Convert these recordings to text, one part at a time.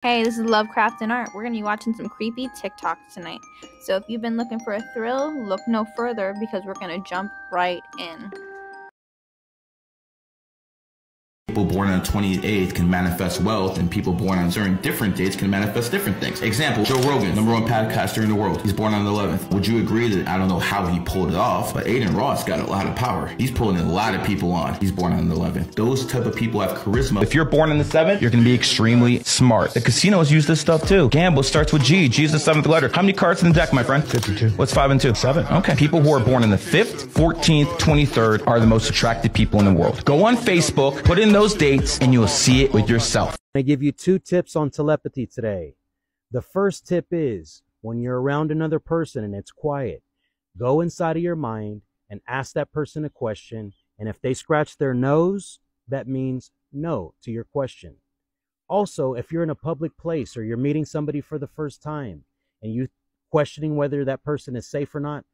Hey, this is Lovecraft and Art. We're going to be watching some creepy TikToks tonight. So if you've been looking for a thrill, look no further because we're going to jump right in. People born on the 28th can manifest wealth, and people born on certain different dates can manifest different things. Example, Joe Rogan, #1 podcaster in the world. He's born on the 11th. Would you agree that I don't know how he pulled it off, but Aiden Ross got a lot of power. He's pulling a lot of people on. He's born on the 11th. Those type of people have charisma. If you're born on the 7th, you're going to be extremely smart. The casinos use this stuff too. Gamble starts with G. G is the 7th letter. How many cards in the deck, my friend? 52. What's 5 and 2? 7. Okay. People who are born on the 5th, 14th, 23rd are the most attractive people in the world. Go on Facebook, put in those dates, and you'll see it with yourself. I give you 2 tips on telepathy today. The first tip is when you're around another person and it's quiet, go inside of your mind and ask that person a question. And if they scratch their nose, that means no to your question. Also, if you're in a public place or you're meeting somebody for the first time and you questioning whether that person is safe or not,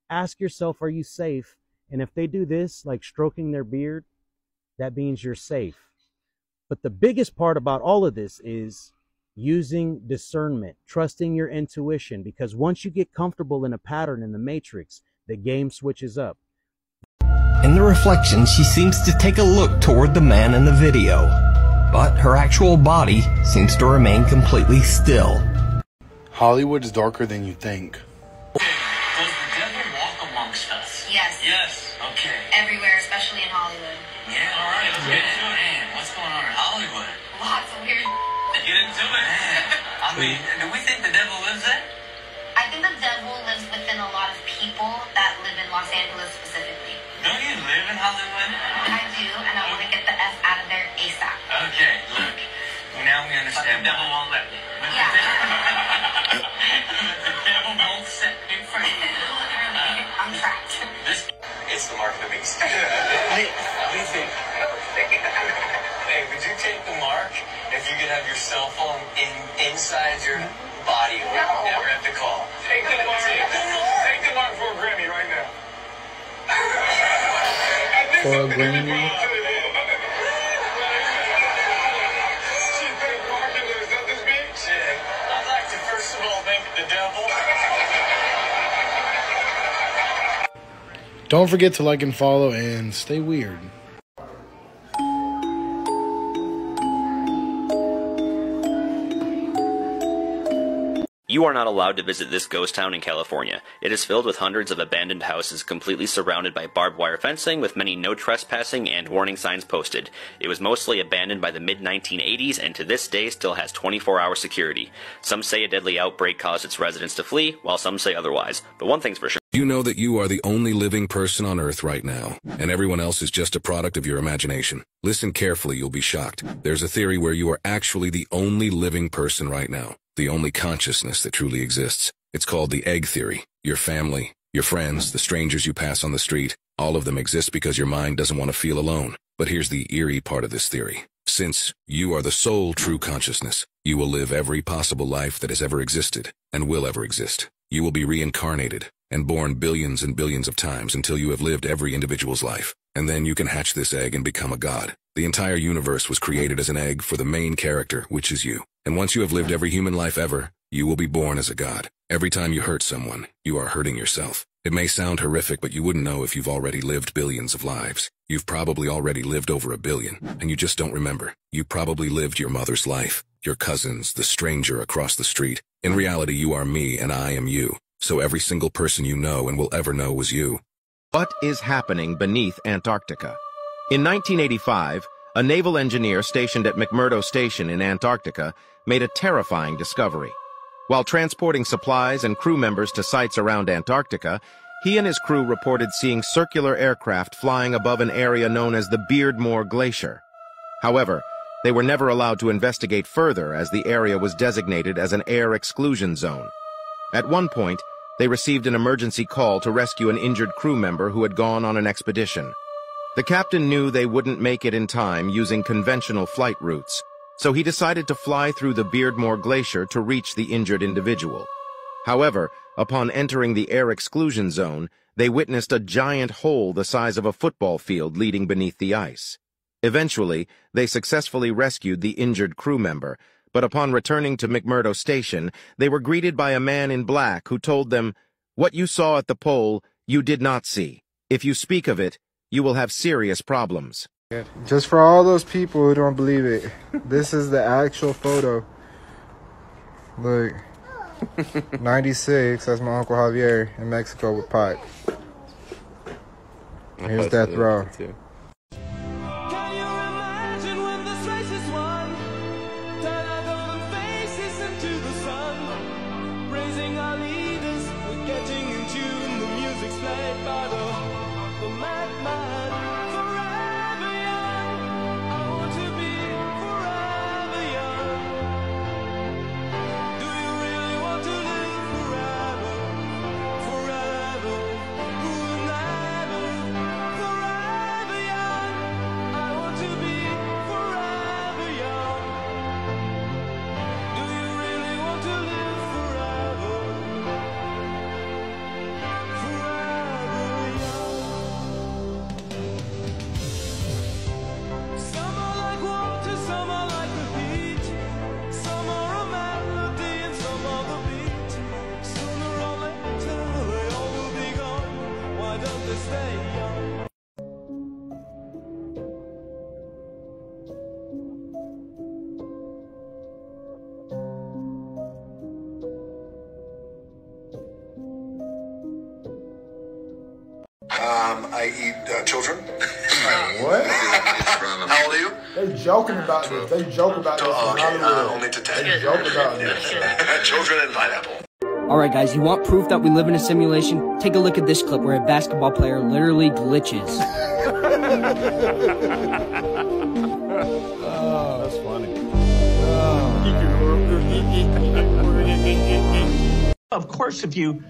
ask yourself, are you safe? And if they do this, like stroking their beard, that means you're safe. But the biggest part about all of this is using discernment, trusting your intuition, because once you get comfortable in a pattern in the matrix, the game switches up. In the reflection, she seems to take a look toward the man in the video, but her actual body seems to remain completely still. Hollywood's darker than you think. Does the devil walk amongst us? Yes. Yes. Okay. Everywhere, especially in Hollywood. Yeah. All right. Let's get into it. Man, what's going on in Hollywood? Lots of weird. Get into it. Man. I mean, do we think the devil lives there? I think the devil lives within a lot of people that live in Los Angeles specifically. Don't you live in Hollywood? I do, and I want to get the F out of there ASAP. Okay, look. Now we understand. The devil won't let me. Yeah. The devil won't set me free. I'm trapped. It's the mark of the beast. Hey, what do you think? Hey, would you take the mark if you could have your cell phone inside your body? No. Never have to call. Take the mark. Take the mark for a Grammy right now. For a Grammy? She's been marking this. Does this mean? Shit. I'd like to first of all thank the devil. Don't forget to like and follow and stay weird. You are not allowed to visit this ghost town in California. It is filled with hundreds of abandoned houses completely surrounded by barbed wire fencing with many no trespassing and warning signs posted. It was mostly abandoned by the mid-1980s and to this day still has 24-hour security. Some say a deadly outbreak caused its residents to flee, while some say otherwise. But one thing's for sure. You know that you are the only living person on Earth right now, and everyone else is just a product of your imagination. Listen carefully, you'll be shocked. There's a theory where you are actually the only living person right now, the only consciousness that truly exists. It's called the egg theory. Your family, your friends, the strangers you pass on the street, all of them exist because your mind doesn't want to feel alone. But here's the eerie part of this theory. Since you are the sole true consciousness, you will live every possible life that has ever existed and will ever exist. You will be reincarnated and born billions and billions of times until you have lived every individual's life. And then you can hatch this egg and become a god. The entire universe was created as an egg for the main character, which is you. And once you have lived every human life ever, you will be born as a god. Every time you hurt someone, you are hurting yourself. It may sound horrific, but you wouldn't know if you've already lived billions of lives. You've probably already lived over 1 billion, and you just don't remember. You probably lived your mother's life, your cousins, the stranger across the street. In reality, you are me and I am you. So every single person you know and will ever know was you. What is happening beneath Antarctica? In 1985, a naval engineer stationed at McMurdo Station in Antarctica made a terrifying discovery. While transporting supplies and crew members to sites around Antarctica, he and his crew reported seeing circular aircraft flying above an area known as the Beardmore Glacier. However, they were never allowed to investigate further as the area was designated as an air exclusion zone. At one point, they received an emergency call to rescue an injured crew member who had gone on an expedition. The captain knew they wouldn't make it in time using conventional flight routes, so he decided to fly through the Beardmore Glacier to reach the injured individual. However, upon entering the air exclusion zone, they witnessed a giant hole the size of a football field leading beneath the ice. Eventually, they successfully rescued the injured crew member, but upon returning to McMurdo Station, they were greeted by a man in black who told them, "What you saw at the pole, you did not see. If you speak of it, you will have serious problems." Just for all those people who don't believe it, this is the actual photo. Look, 96, that's my Uncle Javier in Mexico with Pac. Here's Death Row. I eat children. What? How old are you? They joking about this. They joke about this. Only to 10. They joke about this. Children and pineapple. Alright guys, you want proof that we live in a simulation? Take a look at this clip where a basketball player literally glitches. Oh, that's funny. Of course, if you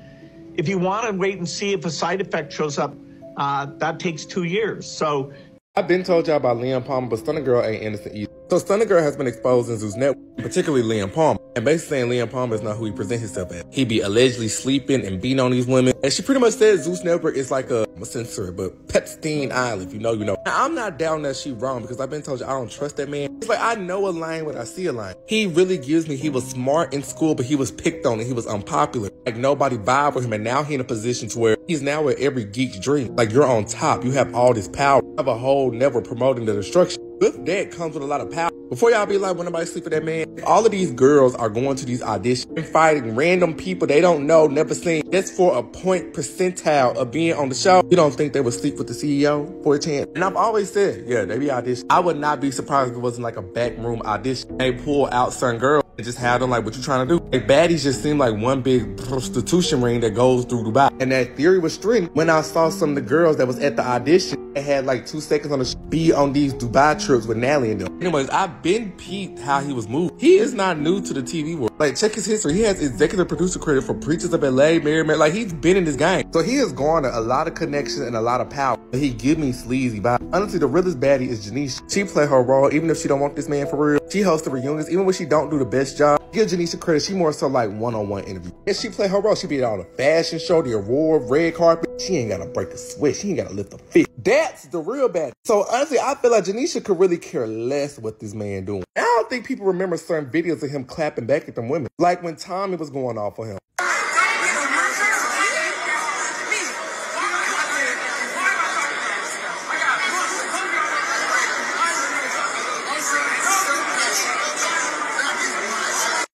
want to wait and see if a side effect shows up, that takes 2 years. So I've been told y'all about Liam Palmer, but Stunna Girl ain't innocent either. So Stunna Girl has been exposed in Zeus Network, particularly Liam Palmer, and basically saying Liam Palmer is not who he presents himself as. He be allegedly sleeping and beating on these women, and she pretty much said Zeus Network is like a censor, but Pepstein Island, if you know, you know. Now, I'm not down that she wrong, because I've been told you I don't trust that man. It's like I know a line when I see a line. He really gives me, he was smart in school, but he was picked on and he was unpopular. Like nobody vibed with him, and now he in a position to where he's now where every geek's dream. Like you're on top, you have all this power, you have a whole network promoting the destruction. With that comes with a lot of power. Before y'all be like, when nobody sleep with that man, all of these girls are going to these auditions and fighting random people they don't know, never seen, just for a point percentile of being on the show. You don't think they would sleep with the CEO for a chance? And I've always said, yeah, they be auditioning. I would not be surprised if it wasn't like a backroom audition. They pull out certain girls and just have them like, what you trying to do? Like baddies just seem like one big prostitution ring that goes through Dubai. And that theory was string when I saw some of the girls that was at the audition and had like 2 seconds on the be on these Dubai trips with Nally and them. Anyways, I've been peeped how he was moved. He is not new to the TV world. Like check his history. He has executive producer credit for Preachers of LA, Mary Mary. Like he's been in this game. So he has garnered a lot of connection and a lot of power. But he give me sleazy vibes. Honestly, the realest baddie is Janisha. She play her role even if she don't want this man for real. She hosts the reunions even when she don't do the best job. Give Janisha credit. She more so like one-on-one interview. And she play her role. She be on the fashion show, the award, red carpet. She ain't gotta break a sweat. She ain't gotta lift a fit. That's the real baddie. So honestly, I feel like Janisha could really care less what this man doing. I don't think people remember certain videos of him clapping back at them women. Like when Tommy was going off on him.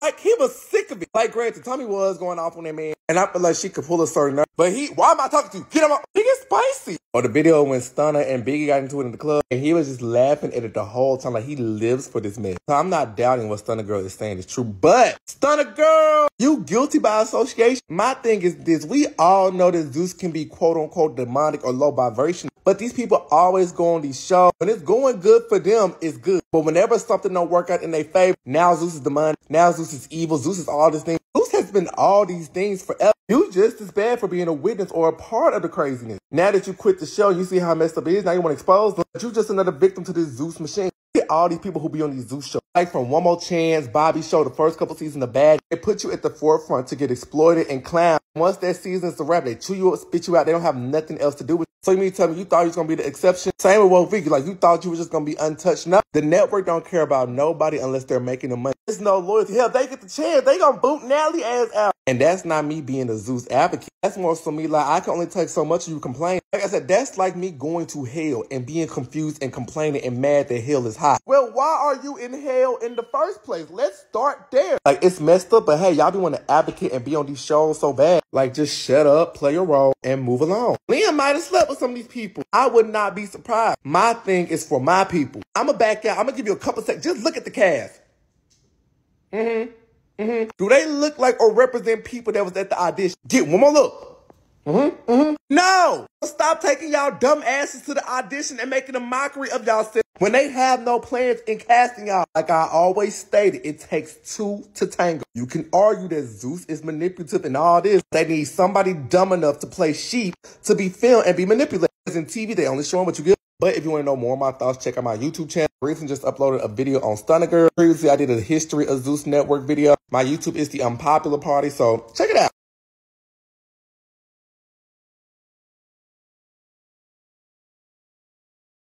Like, he was sick of it. Like, granted, Tommy was going off on that man, and I feel like she could pull a certain nerve. But why am I talking to you? Get him up. He gets spicy. Or the video when Stunna and Biggie got into it in the club, and he was just laughing at it the whole time. Like, he lives for this man. So I'm not doubting what Stunna Girl is saying is true. But, Stunna Girl, you guilty by association. My thing is this. We all know that Zeus can be quote-unquote demonic or low vibration. But these people always go on these shows. When it's going good for them, it's good. But whenever something don't work out in their favor, now Zeus is demonic. Now Zeus is evil. Zeus is all these things. Zeus has been all these things forever. You just as bad for being a witness or a part of the craziness. Now that you quit the show, you see how messed up it is. Now you want to expose them. But you just another victim to this Zeus machine. All these people who be on these Zeus shows. Like from One More Chance, Bobby Show, the first couple seasons of Bad. They put you at the forefront to get exploited and clowned. Once that season's a wrap, they chew you up, spit you out. They don't have nothing else to do with it. So you mean to tell me you thought you was going to be the exception? Same with Woke Vicky. Like, you thought you was just going to be untouched. No, the network don't care about nobody unless they're making the money. There's no loyalty. Hell, they get the chance. They going to boot Natalie ass out. And that's not me being a Zeus advocate. That's more so me like, I can only take so much of you complain. Like I said, that's like me going to hell and being confused and complaining and mad that hell is hot. Well, why are you in hell in the first place? Let's start there. Like, it's messed up, but hey, y'all be wanting to advocate and be on these shows so bad. Like, just shut up, play your role, and move along. Liam might have slept with some of these people. I would not be surprised. My thing is for my people. I'm going to back out. I'm going to give you a couple seconds. Just look at the cast. Do they look like or represent people that was at the audition? Get one more look. No! Stop taking y'all dumb asses to the audition and making a mockery of y'all when they have no plans in casting y'all. Like I always stated, it takes two to tango. You can argue that Zeus is manipulative and all this. They need somebody dumb enough to play sheep to be filmed and be manipulated. Because in TV, they only showing what you get. But if you want to know more of my thoughts, check out my YouTube channel. Recently just uploaded a video on Stunna Girl. Previously, I did a history of Zeus Network video. My YouTube is the Unpopular Party, so check it out.